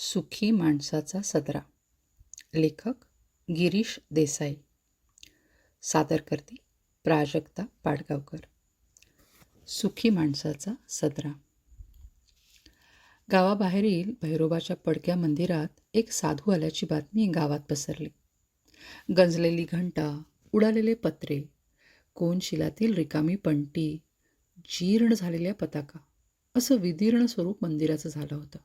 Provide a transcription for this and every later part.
सुखी माणसाचा सदरा. लेखक गिरीश देसाई. सादर करते प्राजक्ता पाडगावकर. सुखी माणसाचा सदरा. गावाबाहेरील भैरोबाच्या पडक्या मंदिरात एक साधू आल्याची बातमी गावात पसरली. गंजलेली घंटा, उडालेले पत्रे, कोनशिलातील रिकामी पंटी, जीर्ण झालेल्या पताका, असं विदीर्ण स्वरूप मंदिराचं झालं होतं.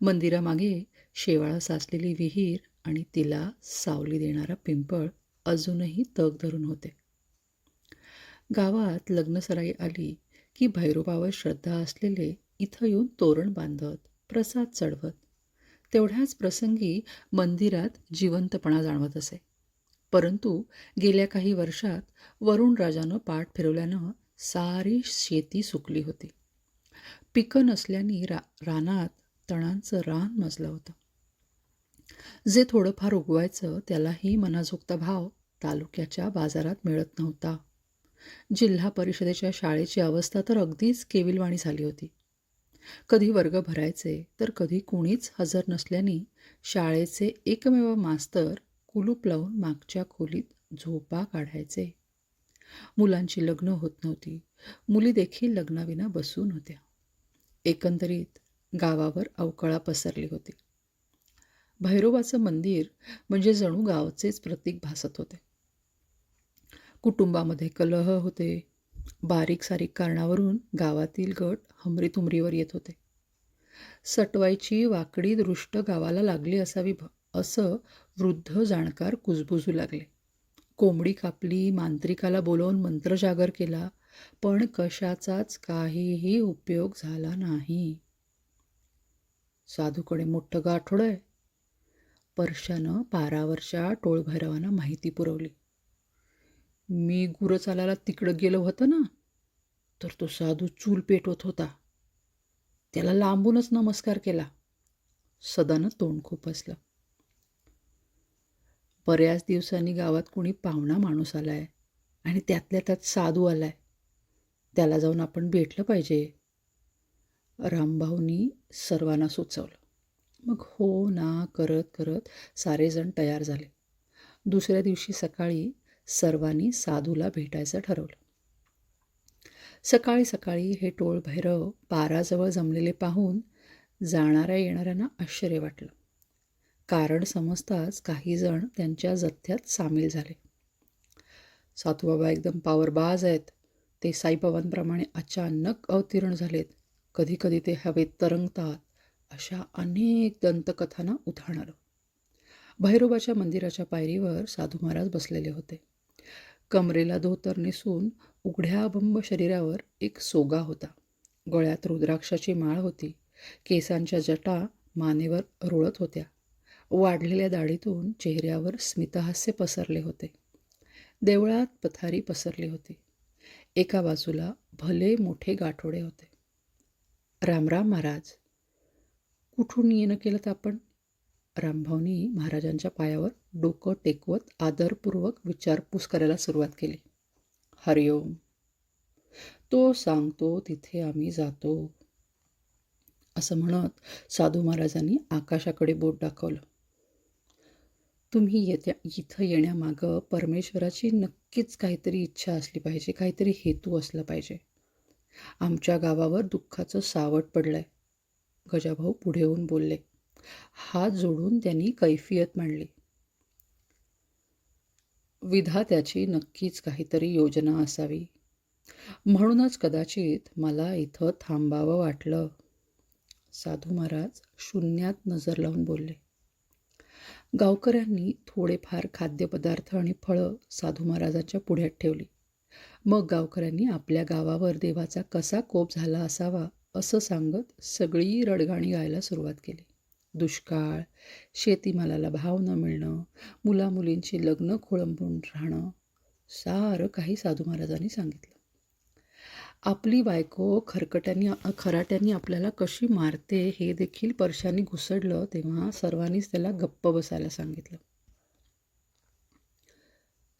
मंदिरामागे शेवाळं साचलेली विहीर आणि तिला सावली देणारा पिंपळ अजूनही तग धरून होते. गावात लग्नसराई आली की भैरोबावर श्रद्धा असलेले इथं येऊन तोरण बांधत, प्रसाद चढवत. तेवढ्याच प्रसंगी मंदिरात जिवंतपणा जाणवत असे. परंतु गेल्या काही वर्षात वरुणराजानं पाठ फिरवल्यानं सारी शेती सुकली होती. पिकं नसल्याने रानात तणांचं रान मजलं होतं. जे थोडंफार उगवायचं त्यालाही मनाजोगता भाव तालुक्याच्या बाजारात मिळत नव्हता. जिल्हा परिषदेच्या शाळेची अवस्था तर अगदीच केविलवाणी झाली होती. कधी वर्ग भरायचे तर कधी कुणीच हजर नसल्याने शाळेचे एकमेव मास्तर कुलूप लावून मागच्या खोलीत झोपा काढायचे. मुलांची लग्न होत नव्हती. मुली देखील लग्नाविना बसून होत्या. एकंदरीत गावावर अवकळा पसरली होती. भैरोबाचं मंदिर म्हणजे जणू गावचेच प्रतीक भासत होते. कुटुंबामध्ये कलह होते. बारीक सारीक कारणावरून गावातील गट हमरीतुमरीवर येत होते. सटवायची वाकडी दृष्ट गावाला लागली असावी असं वृद्ध जाणकार कुजबुजू लागले. कोंबडी कापली, मांत्रिकाला बोलवून मंत्रजागर केला, पण कशाचाच काहीही उपयोग झाला नाही. साधूकडे मोठं गाठोडं आहे. परशानं पारावरच्या टोळभैरवांना माहिती पुरवली. मी गुरं चालायला तिकडं गेलो होतं ना, तर तो साधू चूल पेटवत होता. त्याला लांबूनच नमस्कार केला. सदानं तोंड खुपसलं. बऱ्याच दिवसांनी गावात कोणी पाहुणा माणूस आलाय आणि त्यातल्या त्यात साधू आलाय. त्याला जाऊन आपण भेटलं पाहिजे, रामभाऊनी सर्वांना सुचवलं. मग हो ना करत करत सारेजण तयार झाले. दुसऱ्या दिवशी सकाळी सर्वांनी साधूला भेटायचं ठरवलं. सकाळी सकाळी हे टोळ भैरव पाराजवळ जमलेले पाहून जाणाऱ्या येणाऱ्यांना आश्चर्य वाटलं. कारण समजताच काही जण त्यांच्या जथ्यात सामील झाले. साधूबाबा एकदम पावरबाज आहेत. ते साईबाबांप्रमाणे अचानक अवतीर्ण झालेत. कधी कधी ते हवेत तरंगतात. अशा अनेक दंतकथांना उधाण आलं. भैरोबाच्या मंदिराच्या पायरीवर साधू महाराज बसलेले होते. कमरेला धोतर नेसून उघड्या बंब शरीरावर एक सोगा होता. गळ्यात रुद्राक्षाची माळ होती. केसांच्या जटा मानेवर रुळत होत्या. वाढलेल्या दाढीतून चेहऱ्यावर स्मितहास्य पसरले होते. देवळात पथारी पसरली होती. एका बाजूला भले मोठे गाठोडे होते. रामराम महाराज. कुठून येणं केलं आपण? रामभाऊनी महाराजांच्या पायावर डोकं टेकवत आदरपूर्वक विचारपूस करायला सुरुवात केली. हरिओम. तो सांगतो तिथे आम्ही जातो, असं म्हणत साधू महाराजांनी आकाशाकडे बोट दाखवलं. तुम्ही इथं येण्यामागं परमेश्वराची नक्कीच काहीतरी इच्छा असली पाहिजे, काहीतरी हेतू असला पाहिजे. आमच्या गावावर दुःखाचं सावट पडलंय, गजाभाऊ पुढे येऊन बोलले. हात जोडून त्यांनी कैफियत मांडली. विधात्याची नक्कीच काहीतरी योजना असावी, म्हणूनच कदाचित मला इथं थांबावं वाटलं. साधू महाराज शून्यात नजर लावून बोलले. गावकऱ्यांनी थोडेफार खाद्यपदार्थ आणि फळं साधू महाराजांच्या पुढ्यात ठेवली. मग गावकऱ्यांनी आपल्या गावावर देवाचा कसा कोप झाला असावा असं सांगत सगळी रडगाणी गायला सुरुवात केली. दुष्काळ, शेतीमालाला भाव न मिळणं, मुलामुलींची लग्न खोळंबून राहणं, सारं काही साधू महाराजांनी सांगितलं. आपली बायको खराट्यांनी आपल्याला कशी मारते हे देखील परशांनी घुसडलं तेव्हा सर्वांनीच त्याला गप्प बसायला सांगितलं.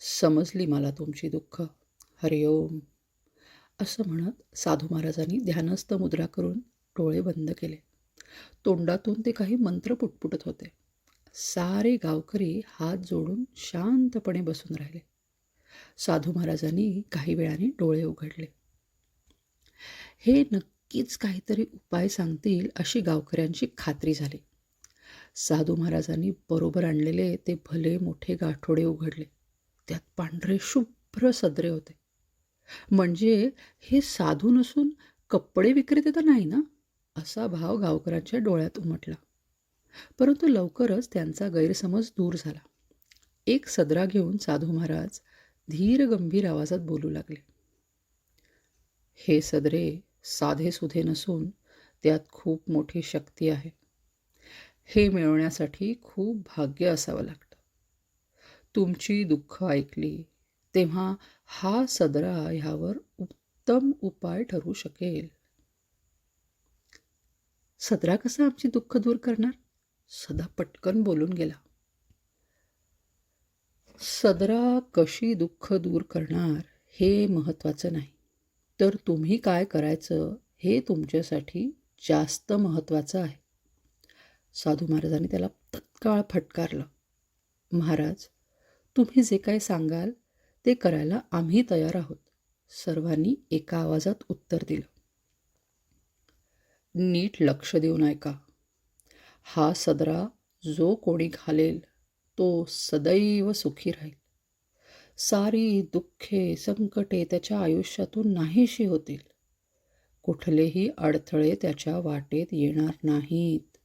समजली मला तुमची दुःख. हरिओम. असं म्हणत साधू महाराजांनी ध्यानस्थ मुद्रा करून डोळे बंद केले. तोंडातून ते काही मंत्र पुटपुटत होते. सारे गावकरी हात जोडून शांतपणे बसून राहिले. साधू महाराजांनी काही वेळाने डोळे उघडले. हे नक्कीच काहीतरी उपाय सांगतील अशी गावकऱ्यांची खात्री झाली. साधू महाराजांनी बरोबर आणलेले ते भले मोठे गाठोडे उघडले. त्यात पांढरे शुभ्र सदरे होते. म्हणजे हे साधू नसून कपडे विक्रेते तर नाही ना, असा भाव गावकऱ्यांच्या डोळ्यात उमटला. परंतु लवकरच त्यांचा गैरसमज दूर झाला. एक सदरा घेऊन साधू महाराज धीर गंभीर आवाजात बोलू लागले. हे सदरे साधेसुधे नसून त्यात खूप मोठी शक्ती आहे. हे मिळवण्यासाठी खूप भाग्य असावं लागतं. तुमची दुःख ऐकली तेव्हा हा सदरा ह्यावर उत्तम उपाय ठरू शकेल. सदरा कसा आमची दुःख दूर करणार? सदा पटकन बोलून गेला. सदरा कशी दुःख दूर करणार हे महत्त्वाचं नाही, तर तुम्ही काय करायचं हे तुमच्यासाठी जास्त महत्त्वाचं आहे. साधू महाराजांनी त्याला तत्काळ फटकारलं. महाराज, तुम्ही जे काय सांगाल ते करायला आम्ही तयार आहोत, सर्वांनी एका आवाजात उत्तर दिलं. नीट लक्ष देऊन ऐका. हा सदरा जो कोणी घालेल तो सदैव सुखी राहील. सारी दुःखे संकटे त्याच्या आयुष्यातून नाहीशी होतील. कुठलेही अडथळे त्याच्या वाटेत येणार नाहीत.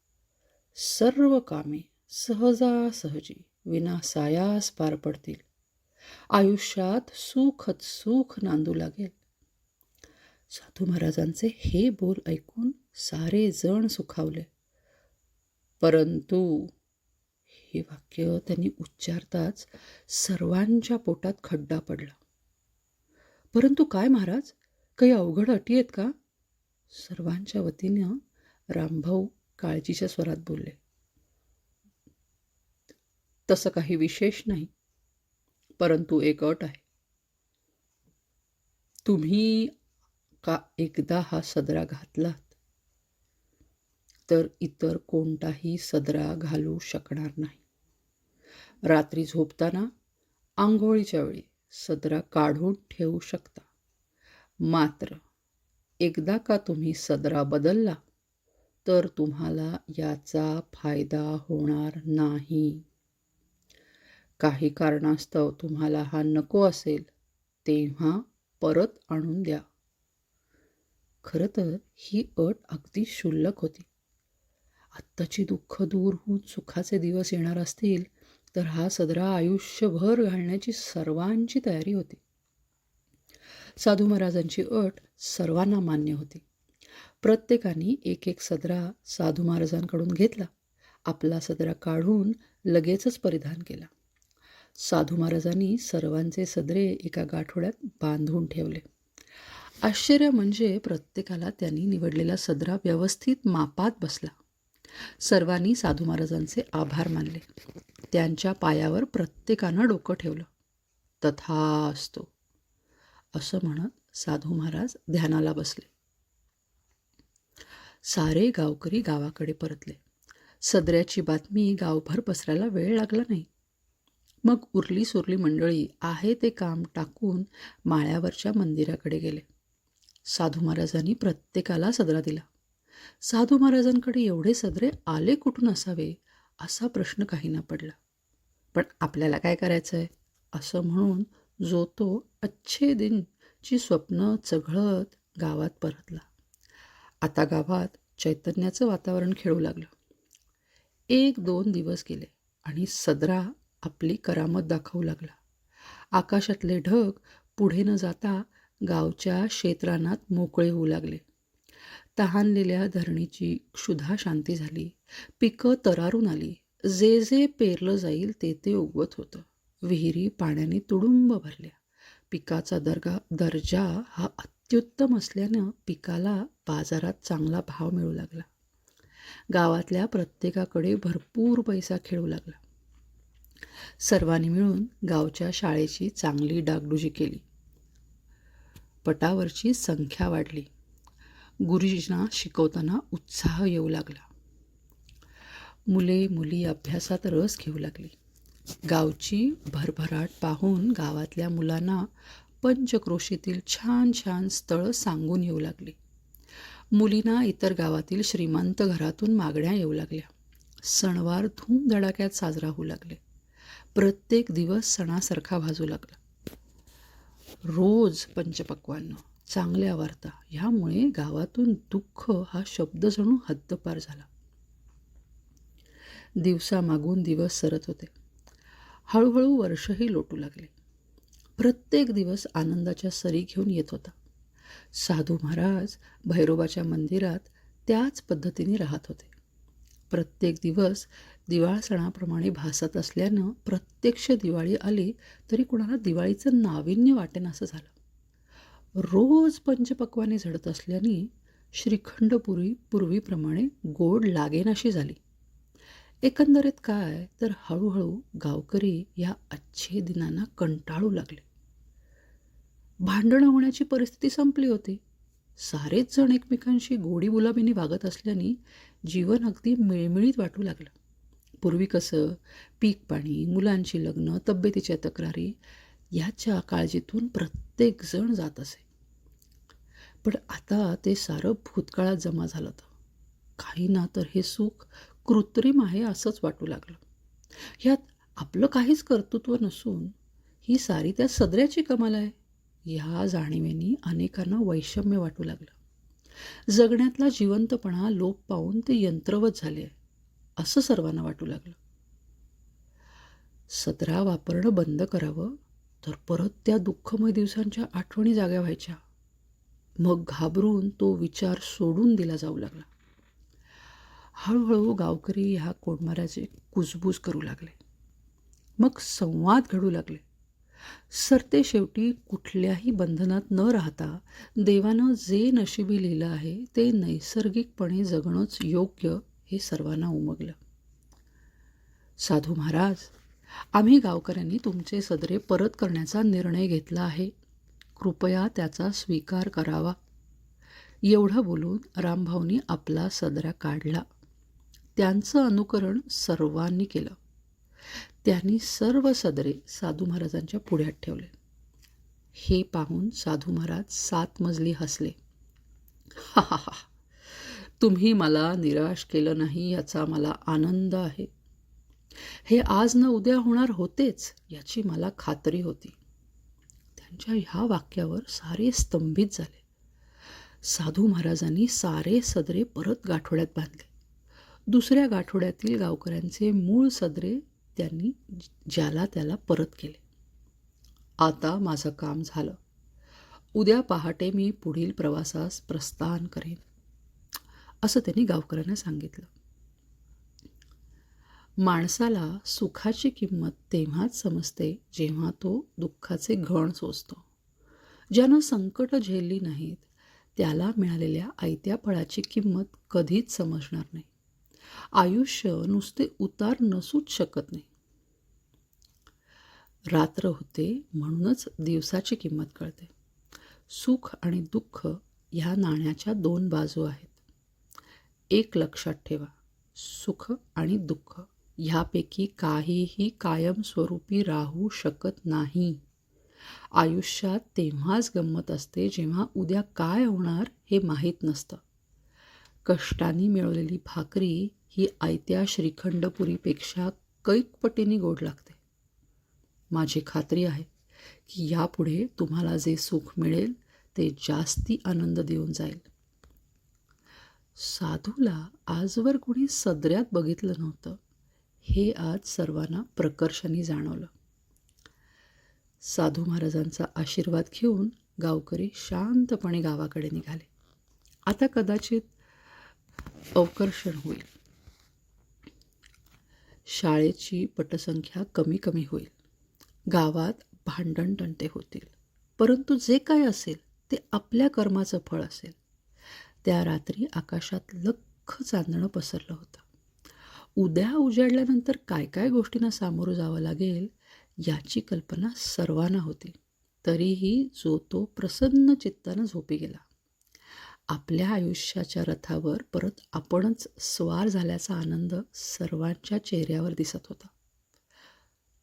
सर्व कामे सहजासहजी विनासायास पार पडतील. आयुष्यात सुखच सुख नांदू लागेल. साधू महाराजांचे हे बोल ऐकून सारे जण सुखावले. परंतु हे वाक्य त्यांनी उच्चारताच सर्वांच्या पोटात खड्डा पडला. परंतु काय महाराज, काही अवघड अटी आहेत का? सर्वांच्या वतीनं रामभाऊ काळजीच्या स्वरात बोलले. तसं काही विशेष नाही, परंतु एक अट आहे. तुम्ही का एकदा हा सदरा घातलात तर इतर कोणताही सदरा घालू शकणार नाही. रात्री झोपताना आंघोळीच्या वेळी सदरा काढून ठेवू शकता. मात्र एकदा का तुम्ही सदरा बदलला तर तुम्हाला याचा फायदा होणार नाही. काही कारणास्तव तुम्हाला हा नको असेल तेव्हा परत आणून द्या. खरं तर ही अट अगदी क्षुल्लक होती. आत्ताची दुःख दूर होऊन सुखाचे दिवस येणार असतील तर हा सदरा आयुष्यभर घालण्याची सर्वांची तयारी होती. साधू महाराजांची अट सर्वांना मान्य होती. प्रत्येकाने एक एक सदरा साधू महाराजांकडून घेतला. आपला सदरा काढून लगेचच परिधान केला. साधू महाराजांनी सर्वांचे सदरे एका गाठोड्यात बांधून ठेवले. आश्चर्य म्हणजे प्रत्येकाला त्यांनी निवडलेला सदरा व्यवस्थित मापात बसला. सर्वांनी साधू महाराजांचे आभार मानले. त्यांच्या पायावर प्रत्येकानं डोकं ठेवलं. तथास्तु असं म्हणत साधू महाराज ध्यानाला बसले. सारे गावकरी गावाकडे परतले. सदऱ्याची बातमी गावभर पसरायला वेळ लागला नाही. मग उरली सुरली मंडळी आहे ते काम टाकून माळ्यावरच्या मंदिराकडे गेले. साधू महाराजांनी प्रत्येकाला सदरा दिला. साधू महाराजांकडे एवढे सदरे आले कुठून असावे असा प्रश्न काहींना पडला. पण आपल्याला काय करायचं आहे असं म्हणून जो तो अच्छे दिनची स्वप्न चघळत गावात परतला. आता गावात चैतन्याचं वातावरण खेळू लागलं. 1-2 दिवस गेले आणि सदरा आपली करामत दाखवू लागला. आकाशातले ढग पुढे न जाता गावच्या क्षेत्रानात मोकळे होऊ लागले. तहानलेल्या धरणीची क्षुधा शांती झाली. पिकं तरारून आली. जे जे पेरलं जाईल ते ते उगवत होतं. विहिरी पाण्याने तुडुंब भरल्या. पिकाचा दर्जा हा अत्युत्तम असल्यानं पिकाला बाजारात चांगला भाव मिळू लागला. गावातल्या प्रत्येकाकडे भरपूर पैसा खेळू लागला. सर्वांनी मिळून गावच्या शाळेची चांगली डागडुजी केली. पटावरची संख्या वाढली. गुरुजींना शिकवताना उत्साह येऊ लागला. मुले मुली अभ्यासात रस घेऊ लागली. गावची भरभराट पाहून गावातल्या मुलांना पंचक्रोशीतील छान छान स्थळं सांगून येऊ लागली. मुलींना इतर गावातील श्रीमंत घरातून मागण्या येऊ लागल्या. सणवार धूमधडाक्यात साजरा होऊ लागले. प्रत्येक दिवस सणासारखा भाजू लागला. रोज पंचपक्वान्न, चांगल्या वार्ता, ह्यामुळे गावातून दुःख हा शब्द जणू हद्दपार झाला. दिवसामागून दिवस सरत होते. हळूहळू वर्षही लोटू लागले. प्रत्येक दिवस आनंदाच्या सरी घेऊन येत होता. साधू महाराज भैरोबाच्या मंदिरात त्याच पद्धतीने राहत होते. प्रत्येक दिवस दिवाळ सणाप्रमाणे भासत असल्यानं प्रत्यक्ष दिवाळी आली तरी कुणाला दिवाळीचं नाविन्य वाटेनासं झालं. रोज पंचपक्वाने झडत असल्याने श्रीखंडपुरी पूर्वीप्रमाणे गोड लागेनाशी झाली. एकंदरीत काय तर हळूहळू गावकरी या अच्छे दिनांना कंटाळू लागले. भांडणं होण्याची परिस्थिती संपली होती. सारेच जण एकमेकांशी गोडी गुलाबीने वागत असल्याने जीवन अगदी मिळमिळीत वाटू लागलं. पूर्वी कसं पीक पाणी, मुलांची लग्न, तब्येतीच्या तक्रारी याच्या काळजीतून प्रत्येक जण जात असे. पण आता ते सारं भूतकाळात जमा झालं होतं. काही ना तर हे सुख कृत्रिम आहे असंच वाटू लागलं. ह्यात आपलं काहीच कर्तृत्व नसून ही सारी त्या सदऱ्याची कमाल आहे. ह्या जाणीवेनी अनेकांना वैषम्य वाटू लागलं. जगण्यातला जिवंतपणा लोप पावून ते यंत्रवत झाले आहे असं सर्वांना वाटू लागलं. सदरा वापरणं बंद करावं तर परत त्या दुःखमय दिवसांच्या आठवणी जाग्या व्हायच्या. मग घाबरून तो विचार सोडून दिला जाऊ लागला. हळूहळू गावकरी ह्या कोंडमाऱ्याची कुजबूज करू लागले. मग संवाद घडू लागले. सरते शेवटी कुठल्याही बंधनात न राहता देवानं जे नशिबी लिहिलं आहे ते नैसर्गिकपणे जगणंच योग्य हे सर्वांना उमगलं. साधू महाराज, आम्ही गावकऱ्यांनी तुमचे सदरे परत करण्याचा निर्णय घेतला आहे. कृपया त्याचा स्वीकार करावा. एवढं बोलून रामभाऊनी आपला सदरा काढला. त्यांचं अनुकरण सर्वांनी केलं. त्यांनी सर्व सदरे साधू महाराजांच्या पुढ्यात ठेवले. हे पाहून साधू महाराज 7 मजली हसले. हा हा हा, तुम्ही मला निराश केलं नाही याचा मला आनंद आहे. हे आज न उद्या होणार होतेच याची मला खात्री होती. त्यांच्या ह्या वाक्यावर सारे स्तंभित झाले. साधू महाराजांनी सारे सदरे परत गाठोड्यात बांधले. दुसऱ्या गाठोड्यातील गावकऱ्यांचे मूळ सदरे त्यांनी ज्याला त्याला परत केले. आता माझं काम झालं. उद्या पहाटे मी पुढील प्रवासास प्रस्थान करेन असं त्यांनी गावकऱ्यांना सांगितलं. माणसाला सुखाची किंमत तेव्हाच समजते जेव्हा तो दुःखाचे घण सोसतो. ज्यानं संकट झेलली नाहीत त्याला मिळालेल्या आयत्या फळाची किंमत कधीच समजणार नाही. आयुष्य नुसते उतार नसूच शकत नाही. रात्र होते म्हणूनच दिवसाची किंमत कळते. सुख आणि दुःख ह्या नाण्याच्या 2 बाजू आहेत. एक लक्षात ठेवा, सुख आणि दुःख ह्यापैकी काहीही कायमस्वरूपी राहू शकत नाही. आयुष्यात तेव्हाच गंमत असते जेव्हा उद्या काय होणार हे माहीत नसतं. कष्टाने मिळवलेली भाकरी ही आयत्या श्रीखंडपुरीपेक्षा कैक पटीने गोड लागते. माझी खात्री आहे की यापुढे तुम्हाला जे सुख मिळेल ते जास्ती आनंद देऊन जाईल. साधूला आजवर कुणी सदऱ्यात बघितलं नव्हतं हे आज सर्वांना प्रकर्षाने जाणवलं. साधू महाराजांचा आशीर्वाद घेऊन गावकरी शांतपणे गावाकडे निघाले. आता कदाचित अवकर्षण होईल. शाळेची पटसंख्या कमी कमी होईल. गावात भांडणतंटे होतील. परंतु जे काय असेल ते आपल्या कर्माचं फळ असेल. त्या रात्री आकाशात लख्ख चांदणं पसरलं होतं. उद्या उजाडल्यानंतर काय काय गोष्टींना सामोरं जावं लागेल याची कल्पना सर्वांना होती. तरीही जो तो प्रसन्न चित्तानं झोपी गेला. आपल्या आयुष्याच्या रथावर परत आपणच स्वार झाल्याचा आनंद सर्वांच्या चेहऱ्यावर दिसत होता.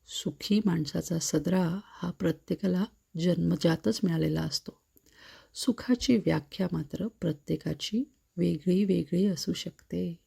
सुखी माणसाचा सदरा हा प्रत्येकाला जन्मजातच मिळालेला असतो. सुखाची व्याख्या मात्र प्रत्येकाची वेगळी वेगळी असू शकते.